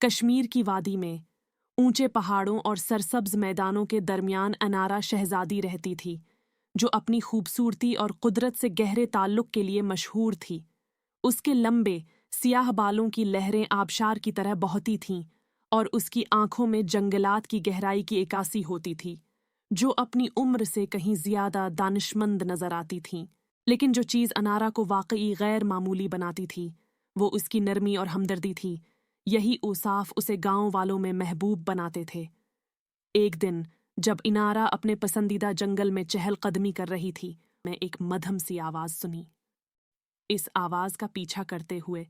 کشمیر کی وادی میں اونچے پہاڑوں اور سرسبز میدانوں کے درمیان انارا شہزادی رہتی تھی، جو اپنی خوبصورتی اور قدرت سے گہرے تعلق کے لیے مشہور تھی۔ اس کے لمبے، سیاہ بالوں کی لہریں آبشار کی طرح بہتی تھیں اور اس کی آنکھوں میں جنگلات کی گہرائی کی عکاسی ہوتی تھی، جو اپنی عمر سے کہیں زیادہ دانشمند نظر آتی تھیں۔ لیکن جو چیز انارا کو واقعی غیر معمولی بناتی تھی، وہ اس کی نرمی اور ہمدردی تھی۔ یہی اوصاف اسے گاؤں والوں میں محبوب بناتے تھے۔ ایک دن جب انارا اپنے پسندیدہ جنگل میں چہل قدمی کر رہی تھی، میں ایک مدھم سی آواز سنی۔ اس آواز کا پیچھا کرتے ہوئے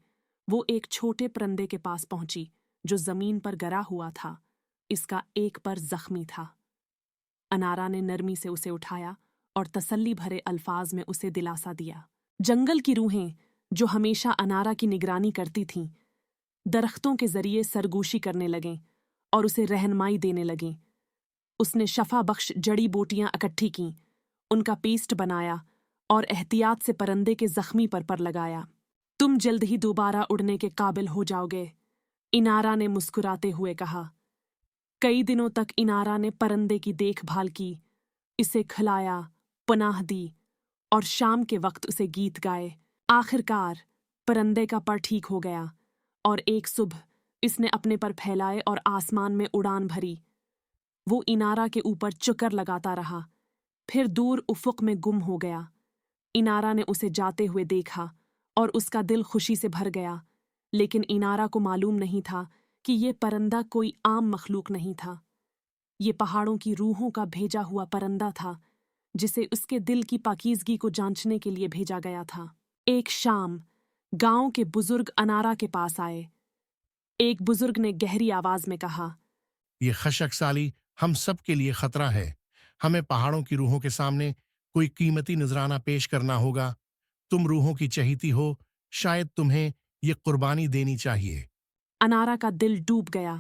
وہ ایک چھوٹے پرندے کے پاس پہنچی جو زمین پر گرا ہوا تھا۔ اس کا ایک پر زخمی تھا۔ انارا نے نرمی سے اسے اٹھایا اور تسلی بھرے الفاظ میں اسے دلاسا دیا۔ جنگل کی روحیں جو ہمیشہ انارا کی نگرانی کرتی تھیں، درختوں کے ذریعے سرگوشی کرنے لگیں اور اسے رہنمائی دینے لگیں۔ اس نے شفا بخش جڑی بوٹیاں اکٹھی کیں، ان کا پیسٹ بنایا اور احتیاط سے پرندے کے زخمی پر لگایا۔ تم جلد ہی دوبارہ اڑنے کے قابل ہو جاؤ گے، انارا نے مسکراتے ہوئے کہا۔ کئی دنوں تک انارا نے پرندے کی دیکھ بھال کی، اسے کھلایا، پناہ دی اور شام کے وقت اسے گیت گائے۔ آخرکار پرندے کا پر ٹھیک ہو گیا اور ایک صبح اس نے اپنے پر پھیلائے اور آسمان میں اڑان بھری۔ وہ انارا کے اوپر چکر لگاتا رہا، پھر دور افق میں گم ہو گیا۔ انارا نے اسے جاتے ہوئے دیکھا اور اس کا دل خوشی سے بھر گیا، لیکن انارا کو معلوم نہیں تھا کہ یہ پرندہ کوئی عام مخلوق نہیں تھا۔ یہ پہاڑوں کی روحوں کا بھیجا ہوا پرندہ تھا، جسے اس کے دل کی پاکیزگی کو جانچنے کے لیے بھیجا گیا تھا۔ ایک شام گاؤں کے بزرگ انارا کے پاس آئے۔ ایک بزرگ نے گہری آواز میں کہا، یہ خشک سالی ہم سب کے لیے خطرہ ہے۔ ہمیں پہاڑوں کی روحوں کے سامنے کوئی قیمتی نذرانہ پیش کرنا ہوگا۔ تم روحوں کی چہیتی ہو، شاید تمہیں یہ قربانی دینی چاہیے۔ انارا کا دل ڈوب گیا۔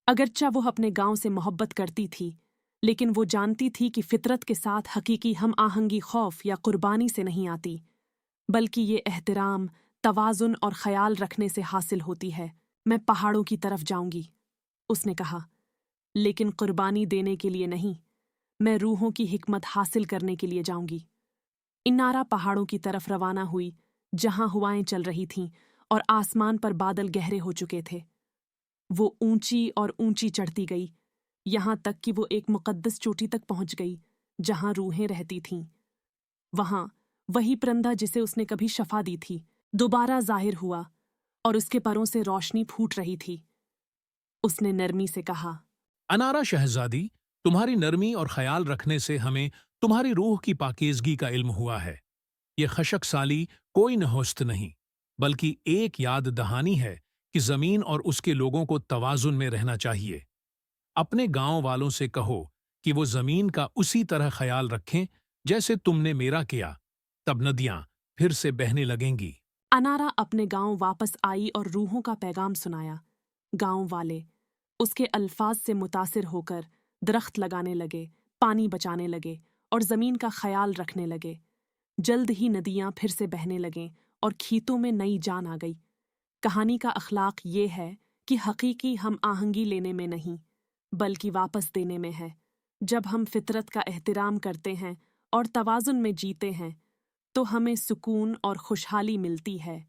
اگرچہ وہ اپنے گاؤں سے محبت کرتی تھی، لیکن وہ جانتی تھی کہ فطرت کے ساتھ حقیقی ہم آہنگی خوف یا قربانی سے نہیں آتی، بلکہ یہ احترام، توازن اور خیال رکھنے سے حاصل ہوتی ہے۔ میں پہاڑوں کی طرف جاؤں گی، اس نے کہا، لیکن قربانی دینے کے لیے نہیں، میں روحوں کی حکمت حاصل کرنے کے لیے جاؤں گی۔ انارا پہاڑوں کی طرف روانہ ہوئی، جہاں ہوائیں چل رہی تھیں اور آسمان پر بادل گہرے ہو چکے تھے۔ وہ اونچی اور اونچی چڑھتی گئی، یہاں تک کہ وہ ایک مقدس چوٹی تک پہنچ گئی جہاں روحیں رہتی تھیں۔ وہاں وہی پرندہ جسے اس نے کبھی شفا دی تھی دوبارہ ظاہر ہوا اور اس کے پروں سے روشنی پھوٹ رہی تھی۔ اس نے نرمی سے کہا، انارا شہزادی، تمہاری نرمی اور خیال رکھنے سے ہمیں تمہاری روح کی پاکیزگی کا علم ہوا ہے۔ یہ خشک سالی کوئی نہوست نہیں، بلکہ ایک یاد دہانی ہے کہ زمین اور اس کے لوگوں کو توازن میں رہنا چاہیے۔ اپنے گاؤں والوں سے کہو کہ وہ زمین کا اسی طرح خیال رکھیں جیسے تم نے میرا کیا، تب ندیاں پھر سے بہنے لگیں گی۔ انارا اپنے گاؤں واپس آئی اور روحوں کا پیغام سنایا۔ گاؤں والے اس کے الفاظ سے متاثر ہو کر درخت لگانے لگے، پانی بچانے لگے اور زمین کا خیال رکھنے لگے۔ جلد ہی ندیاں پھر سے بہنے لگیں اور کھیتوں میں نئی جان آ گئی۔ کہانی کا اخلاق یہ ہے کہ حقیقی ہم آہنگی لینے میں نہیں، بلکہ واپس دینے میں ہے۔ جب ہم فطرت کا احترام کرتے ہیں اور توازن میں جیتے ہیں، تو ہمیں سکون اور خوشحالی ملتی ہے۔